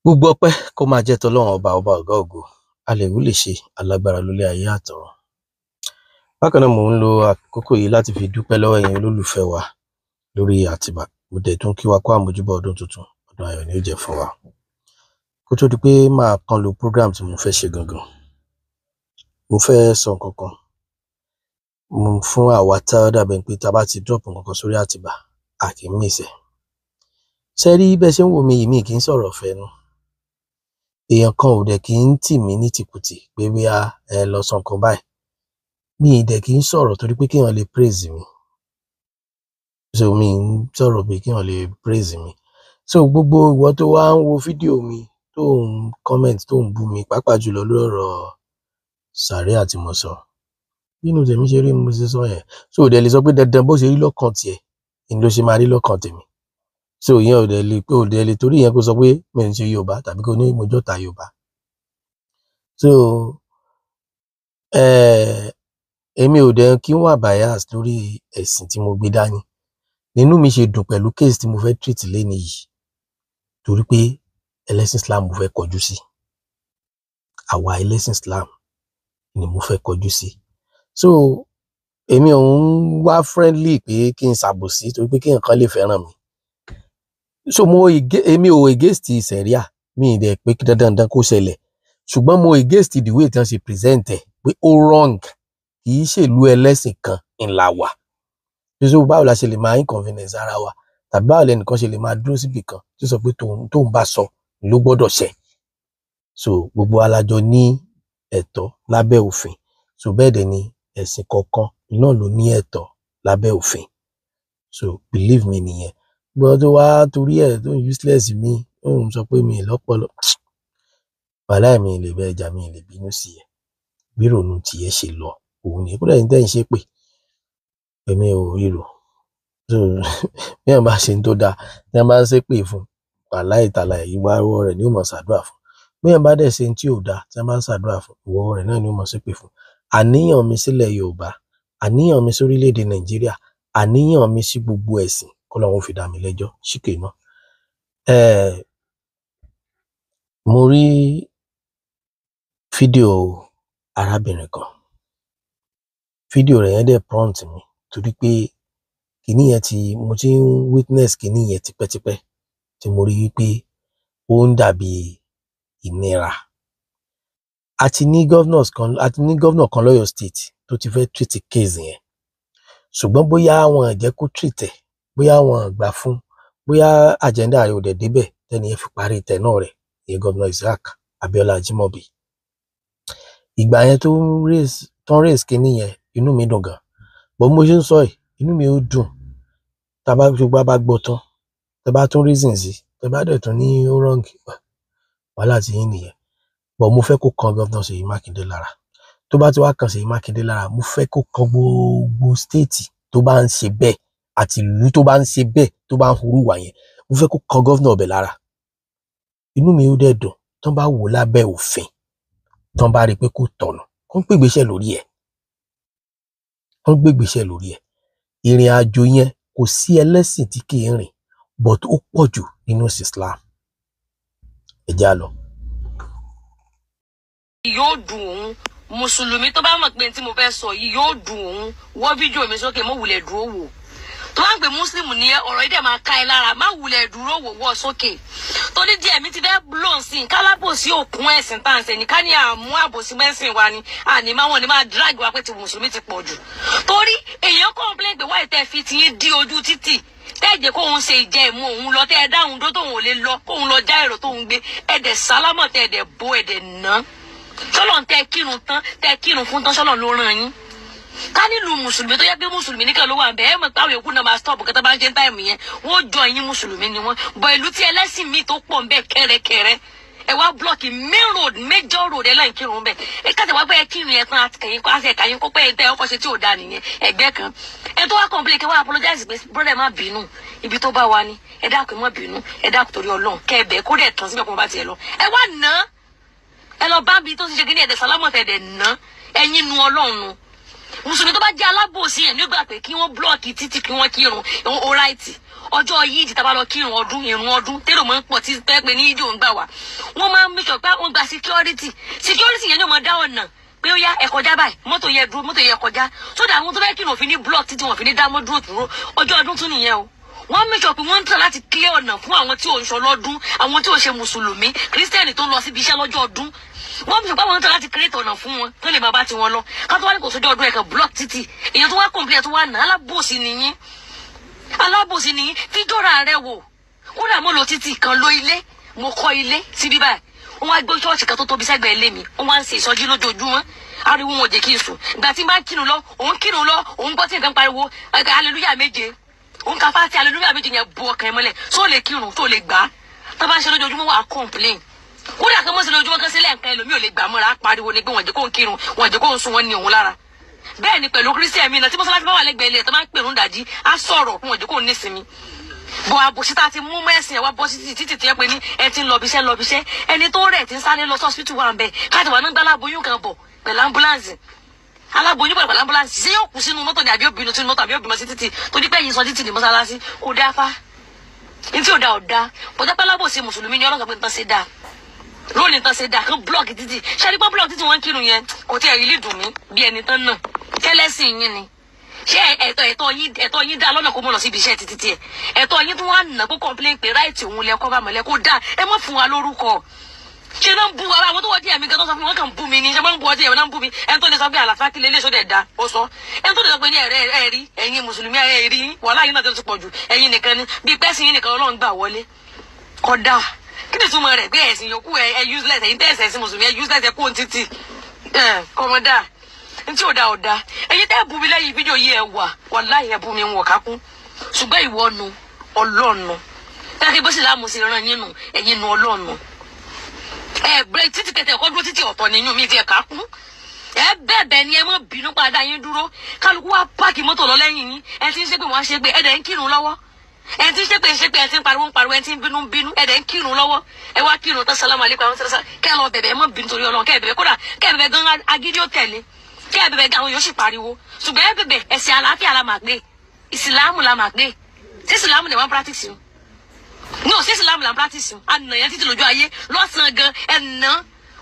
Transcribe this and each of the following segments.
Gbogbo ọpẹ́ kó máa jẹ́ tọlọ́run ọba ọ̀gá ògo, a lè wí lè ṣe alágbára lólé ayé àtọ̀run. Bákan náà mò ń lo àkókò yìí láti fi dúpẹ́ lọ́wọ́ ẹ̀yin olólùfẹ́ wa lórí Àtìbà. Mo dẹ̀ tún kí wa kú àmójúbà ọdún tuntun, ọdún ayọ̀ ni ó jẹ́ fún wa. Kó tó di pé máa kan lo program tí mo fẹ́ ṣe gangan, mo fẹ́ sọ nǹkan kan. Mo fún àwa tá a dàbẹ̀ pé tá a bá ti drop nǹkan kan sórí Àtìbà, a kì í miss ẹ̀. Ṣé rí bẹ́ẹ̀ ṣe ń wò mí yìí, mi kì í sọ̀rọ̀ fẹ́nu. Èèyàn kan ò dẹ̀ kì í tì mí ní tìkùtì pé bí ẹ lọ sọ nǹkan báyìí. Mi ì dẹ̀ kì í sọ̀rọ̀ torí pé kéèyàn lè praise mi. So mi ń sọ̀rọ̀ pé kéèyàn lè praise mi. So gbogbo ìwọ tó wá ń wo fídíò mi tó ń comment tó ń bú mi, pàápàá jùlọ lórí ọ̀rọ̀ Sàríà tí mo sọ. Bínú tèmi ṣe rí mo ṣe sọ yẹn. So ò dẹ̀ lè sọ pé dandan bó ṣe rí lọ́kàn tiẹ̀, ni ló ṣe máa rí lọ́kàn tèmi. So ìyẹn ò dẹ̀ lè torí ìyẹn kó sọ pé mi ò ń ṣe Yorùbá tàbí kó ní mo jọ́ta Yorùbá. So èmi ò dẹ̀ kí n wà bias lórí ẹ̀sìn tí mo gbé dání. Nínú mi ṣe dùn pẹ̀lú case tí mo fẹ́ treat lénìí yìí torí pé ẹlẹ́sìn Islam mo fẹ́ kọjú sí. Àwa ẹlẹ́sìn Islam ni mo fẹ́ kọjú sí. So èmi ò ń wá friendly pé kí n ṣàbòsí torí pé kéèyàn kan lè fẹ́ràn mi. So èmi ò against Sàríà, mi ì dẹ̀ pé kí dandan kó ṣẹlẹ̀. Ṣùgbọ́n mo against the way tí wọ́n ṣe present ẹ̀ pé ó wrong, kì í ṣèlú ẹlẹ́sìn kan ńlá wa. So báwo la ṣe lè máa inconvenience ara wa, tàbí báwo lẹnìkan ṣe lè máa dúró síbì kan tí ó sọ pé tóun bá sọ ló gbọ́dọ̀ ṣẹ. So gbogbo alájọ ní ẹ̀tọ́ lábẹ́ òfin. So bẹ́ẹ̀ dẹ̀ ni ẹ̀sìn kọ̀ọ̀kan náà ló ní ẹ̀tọ́ lábẹ́ òfin. So believe me nìyẹn. Gbọ́dọ̀ tó wá torí ẹ̀ tó useless mi, ó ń sọ pé mi lọ́pọlọ. Wàláhì mi lè bẹ́ ẹja, mi lè bínú sí ẹ. Bí ìrònú tiẹ̀ ṣe lọ, òun ni. Kódà ẹ̀yin tẹ́ ń ṣépè, èmi ò ríro. So bí èèyàn bá ṣe ń tó dáa, tí wọ́n bá ń ṣépè fún, wàláhì tàláhì ìwà ọwọ́ rẹ̀ ni ó mọ̀ ṣàdúrà fún. Bí èèyàn bá dẹ̀ ṣe tí ò dáa, tí wọ́n bá ń ṣàdúrà fún, ìwà ọwọ́ rẹ̀ náà ni ó mọ̀ ṣépè fún. Àníyàn mi sílẹ̀ Yorùbá, àníyàn mi sórílẹ̀-èdè Nàìjíríà, àníyàn mi sí gbogbo ẹ̀sìn, k'Ọlọ́run fi dá mi lẹ́jọ́ ṣìkè mọ́. Mo rí fídíò arábìnrin kan. Fídíò rẹ̀ yẹn dẹ̀ prompt mi torí pé kìíní yẹn mo ti ń witness kìíní yẹn tipẹ́tipẹ́ tí mo rí wípé ó ń dàbí ìnira. A ti ní governor kan l'Ọ́yọ́ state tó ti fẹ́ treat case yẹn. Ṣùgbọ́n bóyá wọn jẹ́ kó treat ẹ̀, bóyá wọn gbà fún, bóyá agenda rẹ̀ ò dẹ̀ débẹ̀ tẹ́ni yẹn fi parí tenure rẹ̀, ìyẹn Governor Isiaq Abiola Ajimobi. Ìgbà yẹn tó ń raise kìíní yẹn, inú mi dùn gan. Bọ́ mo ṣe ń sọ yìí, inú mi ó dùn. Tá bá gbọ́ tán, tẹ́ bá tún reason sí, tẹ́ bá dẹ̀ tún ní ó wrong, wàhálà tí yín nìyẹn. Bọ́ mo fẹ́ kó kan Governor Ṣèyí Mákindé lára. Tó bá ti wá kan Ṣèyí Mákindé lára, mo fẹ́ kó kan gbogbo state tó bá ń ṣe bẹ́ẹ̀ àti ìlú tó bá ń ṣe bẹ́ẹ̀ tó bá ń hurú wà yẹn. Mo fẹ́ kó kan Governor ọbẹ̀ lára. Inú mi ó dẹ̀ dùn tán bá wò lábẹ́ òfin, tán bá rí pé kò tọ̀nà, kó ń gbégbèsè lórí ẹ̀. Wọ́n gbégbèsè lórí ẹ̀. Ìrìn àjò yẹn kò sí ẹlẹ́sìn tí kì í rìn, but ó pọ̀ jù nínú Islam. Ẹ já lọ. Yóò dùn òun, mùsùlùmí tó bá mọ̀ pé tí mo fẹ́ sọ yìí yóò dùn òun, wọ́ fídíò mi sókè, mọ́ wulẹ̀ dúró wò. Tó bá ń pè Muslim ní ọ̀rọ̀ yìí dẹ̀ máa ká ẹ lára, má wulẹ̀ dúró wò wọ́ sókè. Torí díẹ̀ mi ti fẹ́ blown sí i, kálábòsí òkun ẹ̀sìn tá à ń ṣe ní ká ní àmú àbòsí mẹ́sìn wa ni, àní máa wọ́n ní máa drag wa pé ti mùsùlùmí ti pọ̀ jù. Torí èèyàn complain pé wáyé tẹ́ fi ti yín dí ojú títì, tẹ́ẹ̀jẹ̀ kóun ṣe ìjẹ́ ìmú òun lọ, tẹ́ ẹ dáhùn dó tóun ò lè lọ, kóun lọ já èrò tóun gbé, ẹ̀dẹ̀ sálámọ̀ tẹ́ ẹ̀dẹ̀ bó ẹ̀dẹ̀ ná. Ṣọ́lọ́run tẹ́ kírun tán, tẹ́ kírun fún tán, Ṣọ́lọ́run ló rán yín. Ká nílùú mùsùlùmí tó yẹ pé mùsùlùmí nìkan ló wà bẹ́ẹ̀ mọ̀ pé àwọn yòókù náà máa stop kẹta bá ń ṣe táìmù yẹn, wọ́n jọ ẹ̀yin mùsùlùmí ni wọ́n. Bọ̀ ìlú tí ẹlẹ́sìn míì tó pọ̀ ń bẹ kẹ́rẹ́kẹ́rẹ́, ẹ wá blọọkì main road, major road ẹ láì kírun bẹ́ẹ̀. Ẹ káṣẹ̀ wá pé ẹ kírun yẹn tán àti kẹ̀yìn kó àṣẹ kàyín kó pé ẹ tẹ́ ọkọ̀ ṣe tí ò da nìyẹn ẹgbẹ́ kan. Ẹ tó wá complain kí wọ́n apologize pé brother má bínú, ibi tó bá wa ni, ẹ dákun má bínú, ẹ dákun torí Ọlọ́run kẹ́ ẹ bẹ́ẹ̀ kó dẹ̀ tán síbẹ̀ kó bá tiẹ̀ lọ. Ẹ wá ná, ẹ lọ bá bí tó ti ṣe kí ní ẹ̀dẹ̀ sálámọ̀ tẹ̀ dẹ̀ ná, ẹ̀yin nu Ọlọ́run. Mùsùlùmí tó bá jẹ́ alábòsí yẹn nígbà pé kí wọ́n blọ́ọ̀kì títì kí wọ́n kírun ó ráìtì. ọjọ́ yìí tá bá lọ kírun ọdún ìrun ọdún tẹ́lọ̀ mọ́ ń pọ̀ tí pẹ́ pé ní ìdí òun gbà wá wọ́n máa ń make sure pé wọ́n gba security yẹn ní ọmọ dá ọ̀nà pé ó yá ẹ kọjá báyìí mọ́tò yẹ dúró mọ́tò yẹ kọjá sódà àwọn tó fẹ́ kírun òfin ní block títí wọn fi ní dámọ́ dúró ọjọ́ ọdún tún nìyẹn o wọ́n make sure pé wọ́n ń tàn láti clear ọ̀nà fún àwọn tí ò ń sọ lọ́dún àwọn tí ò ṣe mùsùlùmí kírísítẹ́nì tó ń lọ síbi iṣẹ́ lọ́jọ́ ọdún wọ́n fi ṣùgbọ́n àwọn ń tàn láti create ọ̀nà fún wọn tó lè máa bá tiwọn lọ ká tó wá ní kò sójú ọdún ẹ̀kan block títì èèyàn tó wá complain tó wá nà alábòsí nìyí fíjọ́ra rẹ wò ó dà mo lọ títì kan lo ilé mo kọ́ ilé síbí báyìí wọ́n wá gbé ṣọ́ọ̀ṣì kan tó tóbi sẹ́gbẹ̀ẹ́ ilé mi wọ́n wá ń ṣe ìsọjí lójoojúmọ́ ariwo wọn ò jẹ́ kí n sùn ìgbà tí n bá kírun lọ òun gbọ́ tí nǹkan pariwo hallelujah méje òun ka fáti hallelujah méje yẹn bu ọkàn ẹ mọ́lẹ̀ tó lè kírun tó lè gbà á tó bá ń ṣe lójoojúmọ́ wà á complain kódà kan mọ́ sí lójoojúmọ́ kan sílẹ̀ nǹkan ẹlòmíì ò lè gbà mọ́ra pariwo ni pé wọ́n jẹ́ kó ń kírun wọ́n jẹ́ kó ń sun wọn ní òun lára bẹ́ẹ̀ ni pẹ̀lú kírísítẹ̀ mi náà tí mọ́sálásí bá wà lẹ́gbẹ̀ẹ́ ilé tó máa ń pèrún dàjí á sọ̀rọ̀ wọ́n jẹ́ kó ń nísinmi bọ̀ àbòsíta ti mú mẹ́sìn ẹ̀ wá bọ́ sí títì tí ẹ pé ní ẹ ti ń lọ bíṣẹ́ ẹni tó rẹ̀ ti ń sáré lọ sọ́sítù wà ń bẹ̀ káàtì wà ní gbá aláboyún kan bọ̀ pẹ̀lú ambulance aláboyún pẹ̀lú ambulance ṣé yóò kú sínú mọ́tò ní àbí obìnrin sínú mọ́tò àbí obìnrin sí títì torí pé yìí sọ títì ní mọ́sálásí kò dá fa ní tí ò dá ọ̀dá bọ́dá pẹ́ lábòsí mùsùlùmí ni ọlọ́sọ̀ pé nǹkan ṣe dáa lónìí nǹkan ṣe dáa kán blọọkì títì ṣáàrí pé blọọkì títì wọn kírun yẹn kò tí ẹ̀ rí lè dùn mí bí ẹni tán náà kẹ́lẹ́sìn yín ni ṣé ẹ̀tọ́ yín dá lọ́nà kó mọ̀ lọ síbi iṣẹ́ títí tiẹ̀ ẹ̀tọ́ yín tún wá nà kó complain pé ráìtì òun lẹ kọ́ bá mọ̀lẹ́ kó dá ẹ mọ̀ fún wa lórúkọ ṣe náà ń bu wa àwọn tó wọ́n díẹ̀ mi gan tó sọ fún wọn kàn ń bu mi ni ṣe máa ń bu ọtí ẹ̀ náà ń bu mi ẹni tó lè sọ pé àlàfáà kí lélẹ́sọ dẹ̀ da ó sọ ẹni tó lè sọ pé ní ẹ̀rí ẹ̀yin mùsùlùmí ẹ̀rí wàhálà yín náà tó ti pọ̀ jù ẹ̀yin nìkan ni bí pẹ́sì yín nìkan Ọlọ́run gbà wọlé kódà kí ni túmọ̀ rẹ̀ pé ẹ̀sìn yòókù ẹ̀ useless ẹ̀yin tẹ́ ẹ̀sìn mùsùlùmí ẹ̀ useless ẹ̀ kó títì kọ́mọdà ntí ò da ẹ̀yin tẹ́ bu mi lẹ́yìn fídíò yìí ẹ̀ wà wàláhì ẹ̀ bu mi wọ̀ kákún ṣùgbọ́n ìwọ nu Ọlọ́run tẹ́kí bó sì láàmú sí ran yín nu ẹ̀yin nu Ọlọ́run break títí kẹtẹ ẹ̀kọ́ dúró títí ọ̀tọ̀ nínú mi ti ẹ̀ kákún bẹ́ẹ̀ ni ẹ mọ̀ bínú padà yín dúró kálukú wá páàkì mọ́tò lọ lẹ́yìn yín ẹ ti ń ṣépè wọ́n ṣépè ẹ̀dẹ̀ ń kírun lọ́wọ́ ẹ ti ń ṣépè ẹ ti ń pariwo ẹ ti ń bínú ẹ̀dẹ̀ ń kírun lọ́wọ́ ẹ wá kírun tán sálámù alaykum àwọn sẹ́sẹ́ kẹ́ ẹ lọ bẹ̀bẹ̀ ẹ mọ̀ bínú torí Ọlọ́run kẹ́ ẹ bẹ̀bẹ̀ kódà kẹ́ ẹ bẹ̀bẹ̀ gan agídí ó tẹ̀lé kẹ́ ẹ bẹ̀bẹ̀ gan àwọn yóò sì pariwo ṣùgbọ́n ẹ bẹ̀bẹ̀ ẹ̀sìn àlàáfíà la máa gbé ìsìlámù la máa gbé sí ìsìlámù ni wọ́n practice no sí ìsìlámù la practice àná yẹn títí lójú ayé lọ́sàn-án gan ẹ̀nà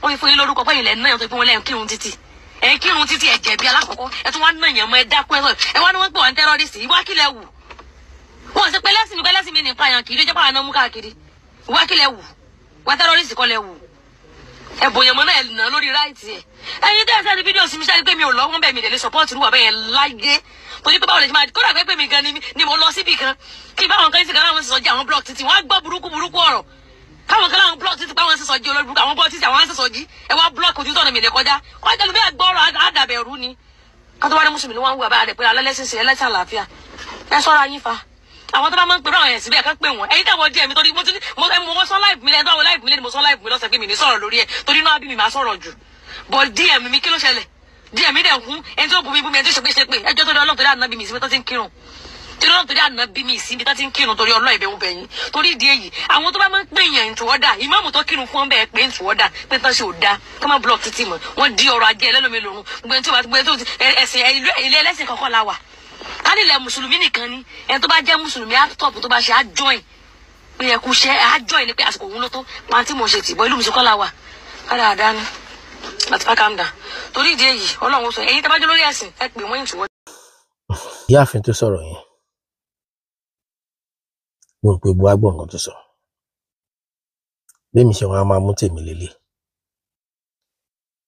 wọ́n fi fún yín lórúkọ pẹ́yìn lẹ́nu náà yẹn tó fi wọ́n lẹ́yìn kírun títí ẹ̀ jẹ̀bi alákọ̀ọ́kọ́ ẹ̀ tún wá náà yẹn mọ́ ẹ dákú ẹ wá ní wọ́n pè wọ́n tẹ́rọ́rìsì ìwá kílẹ̀ wù wọ́n ṣe pé lẹ́sìn mi nípa yàn kiri jẹ́ pàwọn náà mú káàkiri ìwá kílẹ̀ wù wá tẹ́rọ́rìsì kọ́ lẹ̀ wù ẹ̀bùn yẹn mọ́ náà ẹ̀ nà lórí ráìtì ẹ̀ ẹ̀yin tẹ́ ẹ sẹ́ni fídíò sí mi sẹ́ni pé mi ò lọ́wọ́ bẹ́ẹ̀ mi lè support rúwà bẹ́ẹ̀ yẹn láyé torí pé báwo lè ṣe máa kódà pé mi gan ni mo lọ síbì kan kí báwọn kan sì kan láwọn sọ jẹ́ àwọn blog títí wọ́n á gbọ́ burúkú ọ̀rọ̀ káwọn kan láwọn blog títí báwọn sọ jí olórí burúkú àwọn blog títí àwọn sọ jí ẹ wá blog ojú tọ̀nà mi lè kọjá kọjá ló bí agbọ́rọ̀ àdàbẹ̀rù ni kátó wá ní mùsùlùmí wọn wù àbá rẹ̀ pé alẹ́lẹ́sìn sí ẹlẹ́sìn àlàáfíà ẹ sọ́ra yín fa àwọn tó bá máa ń pèrò àwọn ẹ̀sìn bẹ́ẹ̀ kán pè wọ́n ẹ̀yin tẹ̀wọ́ díẹ̀ mi torí mo sọ láìpẹ́ mi lẹ́nu àwọn láìpẹ́ mi lẹ́nu mo sọ láìpẹ́ mi lọ́sẹ̀ pé mi ní sọ̀rọ̀ lórí ẹ̀ torí náà bí mi máa sọ̀rọ̀ jù bọ̀ díẹ̀ mi kí ló ṣẹlẹ̀ díẹ̀ mi dẹ̀ kún ẹni tó bu mi ẹni tó ṣe pé ẹjọ́ torí Ọlọ́run torí àná bí mi ìsinmi tó ti ń kírun torí Ọlọ́run torí àná bí mi ìsinmi tó ti ń kírun torí Ọlọ́run ìbẹ̀wò bẹ̀yìn torí ìdí èyí àwọn tó bá máa ń pè yàn into order ìmáàmù tó kírun fún bẹ́ẹ̀ pé into order pé tán ṣe ò da ká má block títì mọ́ wọ́n di ọrọ̀ ajé ẹlẹ́lómi lòrùn gbogbo ẹ̀sìn ilé ẹlẹ́sìn kankan la wà ká nílẹ̀ mùsùlùmí nìkan ni ẹni tó bá jẹ́ mùsùlùmí àtọ̀pù tó bá ṣe àjọyìn pé yẹ kú ṣe àjọyìn ni pé àsìkò òun ló tó pàǹtí mo ṣe tìbọ̀ ìlú mùsùlùmí kọ́ la wà kára àdáni àti fákàmdà torí ìdí èyí Ọlọ́run sọ ẹ̀yin tẹ́ bá jẹ́ lórí ẹ̀sìn ẹ pè wọ́n ìtúwọ́. ìyáàfin tó sọ̀rọ̀ yẹn mo rò pé bu agbọ̀n nǹkan tó sọ bẹ́ẹ̀ mi ṣe wọn a máa mú tèmi lélẹ̀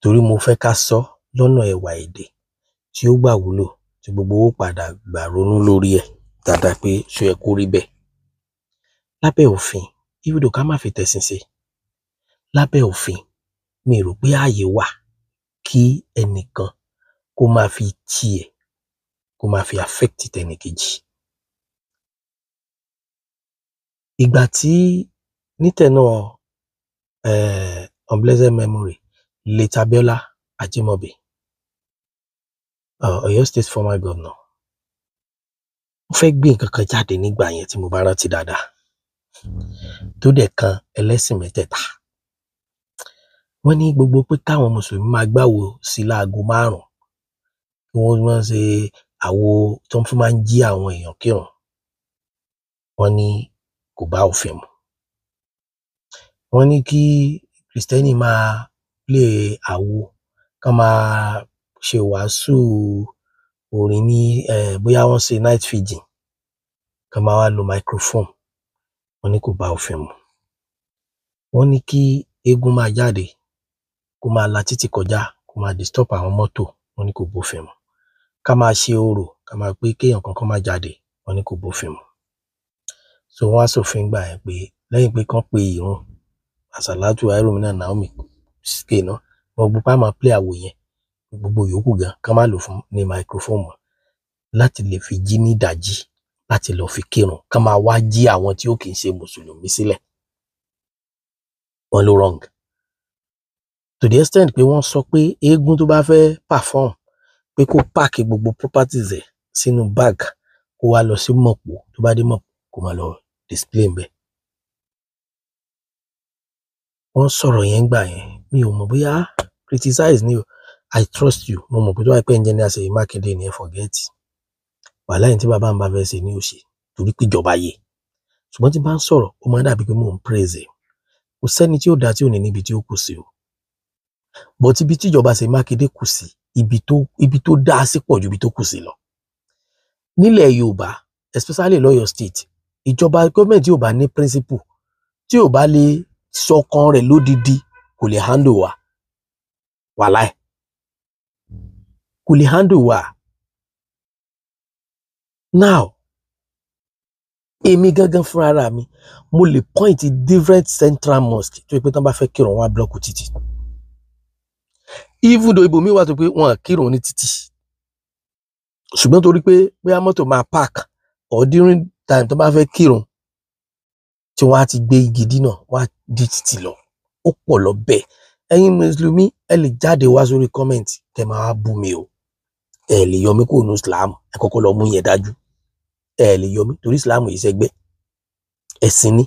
torí mo fẹ́ ká sọ lọ́nà ẹ̀wà èdè tí ó gbà wúlò tí gbogbo owó padà gbà ronú lórí ẹ̀ dáadáa pé ṣó yẹ kó rí bẹ́ẹ̀ lábẹ́ òfin ibùdó ká má fi tẹ̀sìn ṣe lábẹ́ òfin mi rò pé ààyè wà kí ẹnìkan kó máa fi tiẹ̀ kó máa fi affect tẹnìkejì. Ìgbà tí nítẹ̀nà unblessed memory late Abiola Ajimobi, Ọ̀yọ́ State former governor, ó fẹ́ gbé nǹkan kan jáde nígbà yẹn tí mo bá rántí dáadáa tó dẹ̀ kan ẹlẹ́sìn mẹ́tẹ̀ẹ̀ta. Wọ́n ní gbogbo pé káwọn mùsùlùmí máa gbàwò sí láago 5 kí wọ́n máa ṣe àwo tó ń fi máa ń jí àwọn èèyàn kírun. wọ́n ní kò bá òfin mu. Wọ́n ní kí Kristẹni máa play àwo, ká máa ṣe wàásù orin ní bóyá wọ́n ṣe night vigil, ká máa wá lo microphone. Wọ́n ní kò bá òfin mu. Wọ́n ní kí eégún máa jáde, kó máa la títì kọjá, kó máa disturb àwọn mọ́tò. Wọ́n ní kò bófin mu. Ká máa ṣe orò, ká máa pé kéèyàn kankan máa jáde. Wọ́n ní kò bófin mu. So wọ́n á ṣòfin gbà yẹn pé lẹ́yìn pé kán pe ìrun àsàlátù àìròmínà Naomi ké náà, wọ́n gbọ́ pé a máa play àwo yẹn, gbogbo yòókù gan ká má lò fún ní microphone mọ́, láti lè fi jí ní ìdájí láti lọ fi kírun, ká máa wá jí àwọn tí ó kì í ṣe mùsùlùmí sílẹ̀. Wọ́n ló wrong. To the extent pé wọ́n sọ pé eégún tó bá fẹ́ perform pé kó páàkì gbogbo properties ẹ̀ sínú bag, kó wá lọ sí mọ̀pó, tó bá dé mọ̀pó kó máa lọ display ńbẹ̀. Wọ́n sọ̀rọ̀ yẹn gbà yẹn, mi ò mọ̀ bóyá criticize ni o. I trust you. Mo mọ̀ pé tó wáyé pé engineer Ṣèyí Mákindé ni ẹ forget. Wàhálà yẹn tí bàbá mi bá fẹ́ ṣe ní òṣè torí pé ìjọba yẹ. Ṣùgbọ́n tí bá ń sọ̀rọ̀, ó máa dàbí pé mò ń praise ẹ̀. Kò sẹ́ni tí ó dá tí ò ní níbi tí ó kù sí o. But ibi tí ìjọba Ṣèyí Mákindé kù sí, ibi tó dá sí pọ̀ ju ibi tó kù sí lọ. Nílẹ̀ Yorùbá, especially l'Ọ̀yọ́ State, ìjọba gọ́ọ̀mẹ̀ntì tí ò bá ní principle, tí ò bá lè sọkàn rẹ̀ lódidi, kò lè handle wa. Wàláì. Kò lè handle wa. Now, èmi gangan fúnra ara mi, mo lè point different central mosque tó yẹ pé tán bá fẹ́ kírun wọn á block títì. Even though ibòmíì wà tó pé wọn á kírun ní títì. Ṣùgbọ́n torí pé bóyá mọ́tò máa park or during time tó bá fẹ́ kírun, tí wọ́n á ti gbé igi dínà, wọ́n á dí títì lọ. Ó pọ̀ lọ bẹ́ẹ̀. Ẹ̀yin Mùsùlùmí, ẹ lè jáde wá sórí comment kẹ́ máa wá bú mi o. Ẹ lè yọ mí kúrò nínú Islam, ẹ kọ́kọ́ lọ mú yẹn dájú. Ẹ lè yọ mí torí Islam yìí ṣẹgbẹ́. Ẹ̀sìn ni.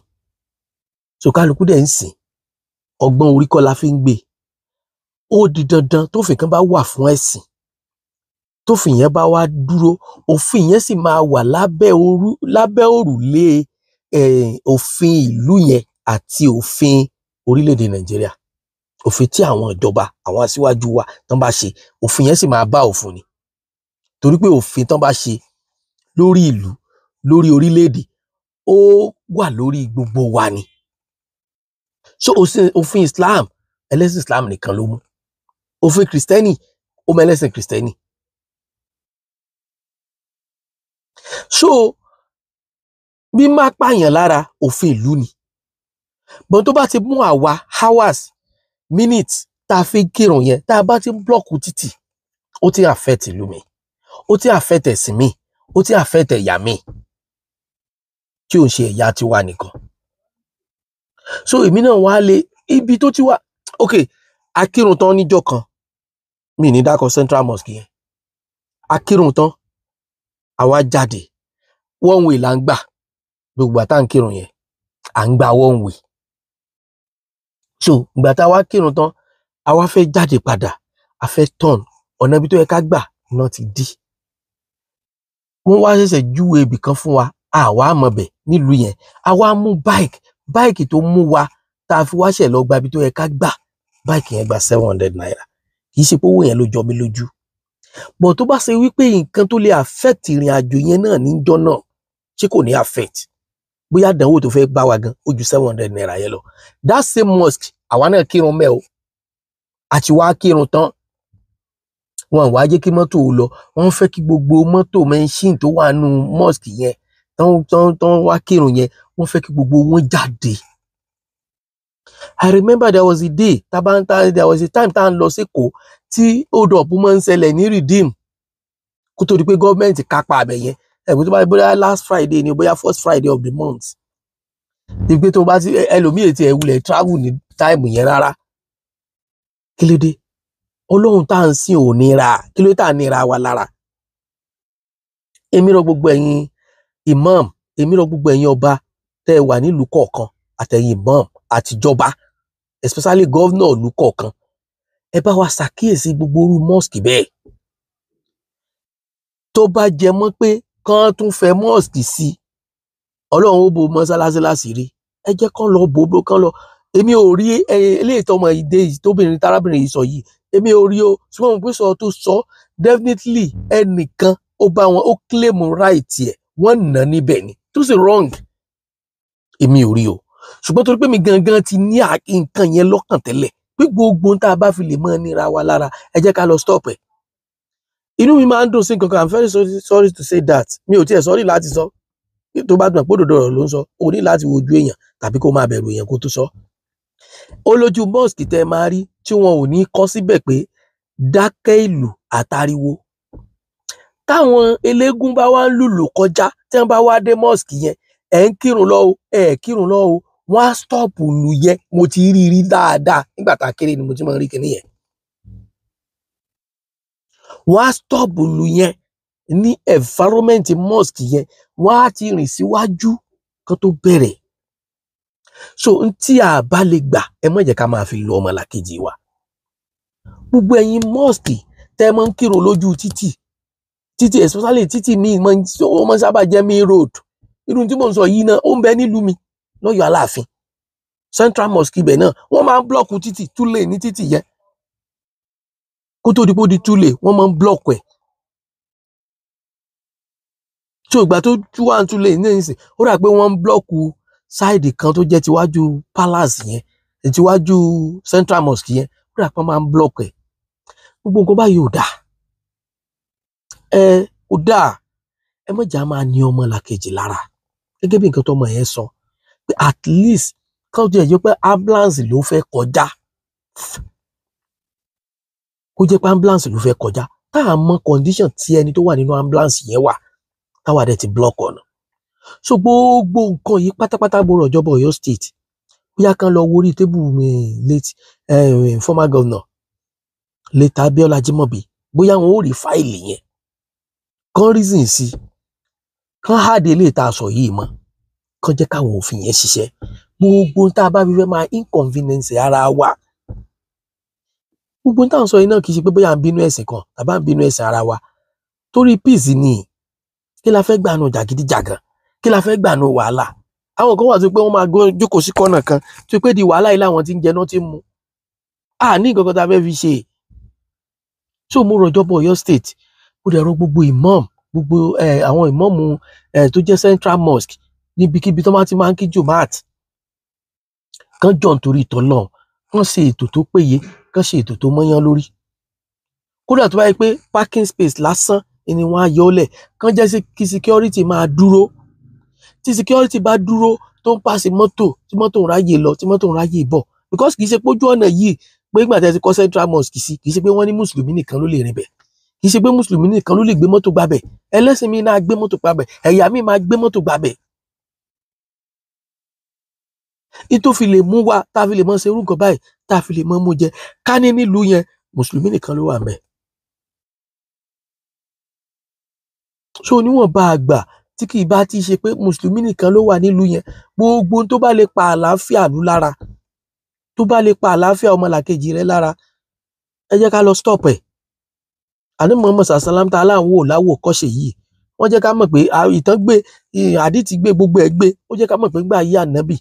So kálukú dẹ̀ ń sìn. Ọgbọ́n orí kọ́ la fi ń gbé. Ó di dandan tófin kan bá wà fún ẹ̀sìn. Tófin yẹn bá wá dúró, òfin yẹn sì máa wà lábẹ́ òrùlé òfin ìlú yẹn àti òfin orílẹ̀-èdè Nàìjíríà. Òfin tí àwọn ìjọba, àwọn aṣíwájú wa tán bá ṣe, òfin yẹn sì máa bá òfin ni. Torí pé òfin tán bá ṣe lórí ìlú, lórí orílẹ̀-èdè, ó wà lórí gbogbo wa ni. So òfin Islam, ẹlẹ́sìn Islam nìkan ló mú. Òfin Kristẹni, ó mọ ẹlẹ́sìn Kristẹni. So bí má pààyàn lára, òfin ìlú ni. But tó bá ti mú àwa hours, minutes tá a fi kírun yẹn, tá a bá ti blọ́ọ̀kù títì, ó ti affect ìlú mi, ó ti affect ẹ̀sìn mi, ó ti affect ẹ̀yà mi, tí ò ń ṣe ẹ̀yà tiwa nìkan. So èmi náà wá lé ibi tó ti wà. Okay, akírun tán níjọ́ kan, mi ní dákọ̀ Central Mosque yẹn. Akírun tán, àwa jáde, one way là ń gbà. Gbogbo àtà ń kírun yẹn, à ń gba one way. So ìgbà tá a wá kírun tán, a wá fẹ́ jáde padà, a fẹ́ turn, ọ̀nà ibi tó yẹ ká gbà náà ti dí. Wọ́n wá ṣẹ̀ṣẹ̀ júwe ibì kan fún wa, àwa mọ̀ bẹ̀ nílùú yẹn. A wá mú báìkì tó mú wa, tá a fi wá ṣẹ̀ lọ gba ibi tó yẹ ká gbà. Báìkì yẹn gba 700 naira. Kì í ṣe pé owó yẹn ló jọ mí lójú. But tó bá ṣe wípé nǹkan tó lè affect ìrìn àjò yẹn náà níjọ́ náà, ṣé kò ní affect? Bóyá àdánwò tó fẹ́ bá wa gan, ó ju 700 naira yẹn lọ. That same mosque, àwa náà kírun mẹ́ o. Àti wá kírun tán, wọn wá jẹ́ kí mọ́tò lọ. Wọ́n fẹ́ kí gbogbo mọ́tò machine tó wà nínú mosque yẹn, tán wá kírun yẹn, wọ́n fẹ́ kí gbogbo wọn jáde. I remember there was a day, there was a time tá à ń lọ sí Èkó tí hold up máa ń ṣẹlẹ̀ ní Redeem. Kó tó di pé gọ́ọ̀mẹ̀ntì kápá abẹ yẹn. Ẹ̀gbọ́n tó bá bóyá last Friday ni, bóyá first Friday of the month. Ìgbé tó bá ti ẹlòmíì tí ẹ wulẹ̀ travel ní time yẹn rárá. Kí ló dé? Ọlọ́run tá à ń sìn ò nira. Kí ló tá à nira wa lára? Èmi rọ̀ gbogbo ẹ̀yin imam, èmi rọ̀ gbogbo ẹ̀yin ọba tẹ́ ẹ wà nílùú kọ̀ọ̀kan, àtẹ̀yin imam àtijọba, especially governor ìlú kọ̀ọ̀kan. Ẹ bá wa ṣàkíyèsí gbogbo orú mosque bẹ́ẹ̀. Tó bá jẹ mọ́ pé kán tún fẹ́ mosque sí, Ọlọ́run ó bo mọ́sálásí láṣìírí ẹ jẹ́ kán lọ bò ó kán lọ èmi ò rí eléyìí tọmọ ìdè yìí tóbìnrin tarábìnrin yìí sọ yìí èmi ò rí o ṣùgbọ́n mo pè sọ tó sọ definitely ẹnìkan ó bá wọn ó claim right ẹ̀ wọ́n nà níbẹ̀ ni tó sì wrong èmi ò rí o ṣùgbọ́n torí pé mi gangan ti ní nǹkan yẹn lọ́kàn tẹ́lẹ̀ pé gbogbo tá a bá fi lè mọ́ nira wa lára ẹ jẹ́ ká lọ stop ẹ̀ inú mi máa ń dùn sí nǹkan kan I'm very sorry to say that mi ò tiẹ̀ sorry láti sọ tó bá dùn pé òdodo ọ̀rọ̀ ló ń sọ o ní láti wojú èèyàn tàbí kó máa bẹ̀rù èèyàn kó tó sọ ó lójú mosque tẹ́ máa rí tí wọn ò ní kọ síbẹ̀ pé dákẹ́ ìlú àtariwo táwọn eléégún bá wá ń lùlù kọjá tí wọ́n bá wá dé mosque yẹn ẹ̀ ń kírun lọ o ẹ̀ kírun lọ o wọ́n á stop lù yẹn mo ti rí dáadáa nígbà tá a kéré ni mo ti máa ń rí kinní yẹn wọ́n á stop lù yẹn ní environment mosque yẹn wọ́n á ti rìn síwájú kan tó bẹ̀rẹ̀ so tí a bá lè gbà ẹ má jẹ́ ká máa fi lọ ọmọlàkejì wa gbogbo ẹ̀yin mosque tẹ́ máa ń kírun lójú títì especially títì mi máa ń sábà jẹ́ main road irú tí mò ń sọ yìí náà ó ń bẹ nílùú mi lọ́yọ̀ aláàfin central mosque ibẹ̀ náà wọ́n máa ń blọ́ọ̀kù títì túlẹ̀ ní títì yẹn kó tó di túlẹ̀ wọ́n máa ń blọ́ọ̀kù ẹ̀ so ìgbà tó tú wà ń túlẹ̀ ní ìsìn ó rà pé wọ́n ń blọ́ọ̀kù sáìdì kan tó jẹ́ tiwájú palace yẹn tiwájú central mosque yẹn ó rà pé wọ́n máa ń blọ́ọ̀kù ẹ̀ gbogbo nǹkan báyìí ò dáa ò dáa ẹ má jà máa ní ọmọlàkejì lára gẹ́gẹ́ bí nǹkan tó ọmọ yẹn sọ pé at least kó jẹ́ pé ambulance ló fẹ́ kọjá kó jẹ́ pé ambulance ló fẹ́ kọjá tá a mọ condition tí ẹni tó wà nínú ambulance yẹn wà táwa dẹ̀ ti block ọ̀nà so gbogbo nǹkan yìí pátápátá gbọ́dọ̀ ìjọba Ọ̀yọ́ state bóyá kan lọ wórí tébù mi late former governor late Abiola Jimobi bóyá wọn ò rí fáìlì yẹn kan reason sí kan háàdì eléyìí tá a sọ yìí mọ́ kan jẹ́ káwọn òfin yẹn ṣiṣẹ́ gbogbo tá a bá fi fẹ́ máa inconvenience ara wa gbogbo tá à ń sọ yìí náà kì í ṣe pé bóyá à ń bínú ẹ̀sìn kan tàbí à ń bínú ẹ̀sìn ara wa torí peace ni kí la fẹ́ gbàánu jàgídíjàgan kí la fẹ́ gbàánu wàhálà àwọn kan wà tó pé wọ́n máa jókòó sí kọ́nà kan tó pé di wàhálà yìí láwọn tí ń jẹ náà ti ń mu ní nǹkan kan tá a fẹ́ fi ṣe so mo rọ̀jọ́bọ̀ Ọ̀yọ́ state mo dẹ̀ rọ gbogbo imam gbogbo àwọn ìmáàmù tó jẹ́ central mosque níbikíbi tó máa ti máa ń kí jumat kan jọ nítorí ìtọ́ náà kàn ṣe ètò tó péye kàn ṣe ètò tó mọ́yán lórí kódà tó bá yẹ pé parking space lásán ni wọ́n á yọ ọ́ lẹ̀ kàn jẹ́ kí security máa dúró tí security bá dúró tó ń pàṣẹ mọ́tò tí mọ́tò ń ráyè lọ tí mọ́tò ń ráyè bọ̀ because kì í ṣe pójú ọ̀nà yìí pé ìgbà tí a ti kọ́ central mosque sí kì í ṣe pé wọ́n ní mùsùlùmí nìkan ló lè rìn bẹ̀ kì í ṣe pé mùsùlùmí nìkan ló lè gbé mọ́tò gbàbẹ̀ ẹlẹ́sìn mi náà gbé mọ́tò gbàbẹ̀ ẹ̀yà mi máa gbé mọ́tò gbàbẹ̀ ìtò fi lè mú wa tá a fi lè mọ ṣe irú nǹkan báyìí tá a fi lè mọ mú jẹ ká ní nílùú yẹn mùsùlùmí nìkan ló wà ńbẹ̀ so níwọ̀nba àgbà tí kì í bá ti ṣe pé mùsùlùmí nìkan ló wà nílùú yẹn gbogbo tó bá lè pa àlàáfíà lù lára tó bá lè pa àlàáfíà ọmọlàkejì rẹ lára ẹ jẹ́ ká lọ stop ẹ̀ àní Muhammad sàlám tá aláwọ̀ ò láwọ̀ kọ́ṣe yìí wọ́n jẹ́ ká mọ̀ pé ìtàn gbé àdìtì gbé gbogbo ẹ̀ gbé ó jẹ́ ká mọ̀ pé gbà yí ànábì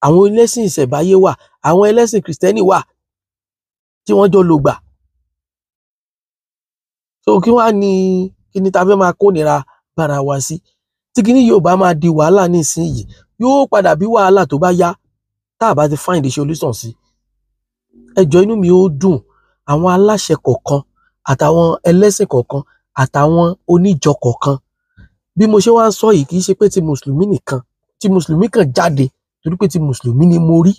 àwọn ẹlẹ́sìn ìṣẹ̀báyé wà àwọn ẹlẹ́sìn kìrìsìtẹ́nì wà tí wọ́n jọ lò gbà so kí wá ní kí ni ta fẹ́ máa kó nira bára wa sí tí kíní yóò bá máa di wàhálà nísìnyìí yóò padà bí wàhálà tó bá yá tá a bá ti find the solution sí ẹjọ́ inú mi ó dùn àwọn aláṣẹ kọ̀ọ̀kan àtàwọn ẹlẹ́sìn kọ̀ọ̀kan àtàwọn oníjọ kọ̀ọ̀kan bí mo ṣe wá ń sọ yìí kì í ṣe pé ti mùsùlùmí nìkan tí mùsùlùmí kan jáde torí pé ti mùsùlùmí ni mo rí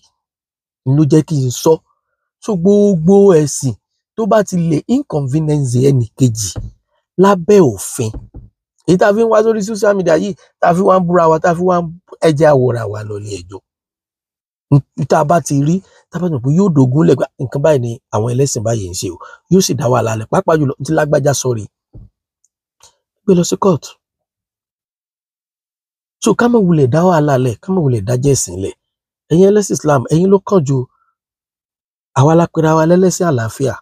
ló jẹ́ kí n sọ so gbogbo ẹ̀sìn tó bá ti lè inconvenience ẹnì kejì lábẹ́ òfin èyí tá a fi ń wá sórí social media yìí tá a fi wá ń búra wa tá a fi wá ń ẹjẹ́ àwòrán wa lọ ní ẹjọ́ tá a bá ti rí tá a bá ti mọ̀ pé yóò dògún lẹ̀ nǹkan báyìí ni àwọn ẹlẹ́sìn báyìí ń ṣe o yóò sì dá wàhálà lẹ̀ pàápàá jùlọ tí lágbájá sọ̀rọ̀ gbé lọ sí court so ká má wulẹ̀ dá wàhálà lẹ̀ ká má wulẹ̀ dájẹ́ ẹ̀sìn lẹ̀ ẹ̀yin ẹlẹ́sìn Islam ẹ̀yin ló kàn ju àwa lápẹ́ra wa lẹ́lẹ́sìn àlàáfíà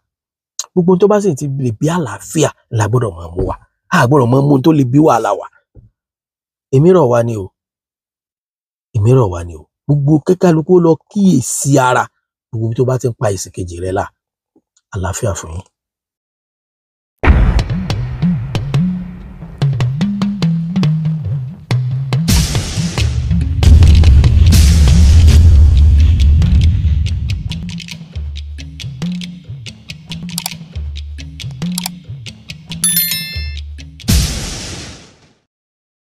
gbogbo tó bá sì ti lè bí àlàáfíà la gbọ́dọ̀ máa mú wa a gbọ́dọ̀ máa mú tó lè bí wàhálà wa èmi rọ̀ wá ni o èmi rọ̀ wá ni o gbogbo kẹ́kálukú lọ kíyèsí ara gbogbo bí tó bá ti ń pa ìsìnkejì rẹ là àlàáfíà fún yín.